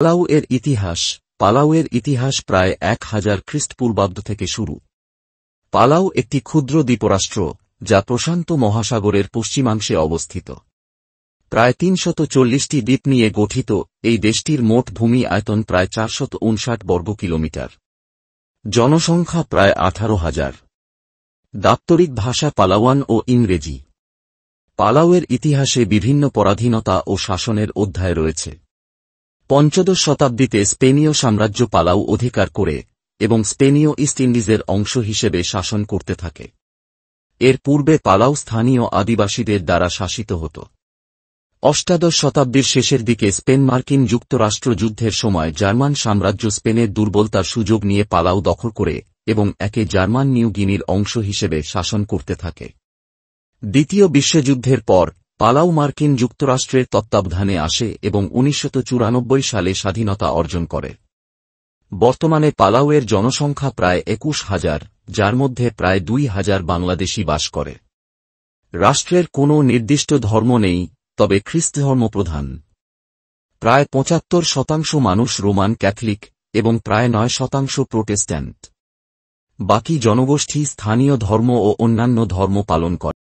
Palau এর ইতিহাস। পালাউয়ের ইতিহাস প্রায় 1000 খ্রিস্টপূর্বাব্দ থেকে শুরু। পালাউ একটি ক্ষুদ্র দ্বীপরাষ্ট্র, যা প্রশান্ত মহাসাগরের পশ্চিমাংশে অবস্থিত। প্রায় 340টি দ্বীপ নিয়ে গঠিত এই দেশটির মোট ভূমি আয়তন প্রায় 459 বর্গ কিলোমিটার। জনসংখ্যা প্রায় 18,000। দাপ্তরিক ভাষা পালাওয়ান ও ইংরেজি। পালাউয়ের ইতিহাসে বিভিন্ন পরাধীনতা ও শাসনের অধ্যায় রয়েছে। পঞ্চদশ শতাব্দীতে স্পেনীয় সাম্রাজ্য পালাউ অধিকার করে এবং স্পেনীয় ইস্ট ইন্ডিজের অংশ হিসেবে শাসন করতে থাকে। এর পূর্বে পালাউ স্থানীয় আদিবাসীদের দ্বারা শাসিত হতো। অষ্টাদশ শতাব্দীর শেষের দিকে স্পেন মার্কিন যুক্তরাষ্ট্র যুদ্ধের সময় জার্মান সাম্রাজ্য স্পেনের দুর্বলতার সুযোগ নিয়ে পালাউ দখল করে এবং একে জার্মান নিউ গিনির অংশ হিসেবে শাসন করতে থাকে। দ্বিতীয় বিশ্বযুদ্ধের পর পালাউ মার্কিন যুক্তরাষ্ট্রের তত্ত্বাবধানে আসে এবং 1994 সালে স্বাধীনতা অর্জন করে। বর্তমানে পালাউয়ের জনসংখ্যা প্রায় 21,000, যার মধ্যে প্রায় 2,000 বাংলাদেশি বাস করে। রাষ্ট্রের কোনো নির্দিষ্ট ধর্ম নেই, তবে খ্রিস্টধর্ম প্রধান। প্রায় 75% মানুষ রোমান ক্যাথলিক এবং প্রায় 9% প্রোটেস্ট্যান্ট। বাকি জনগোষ্ঠী স্থানীয় ধর্ম ও অন্যান্য ধর্ম পালন করে।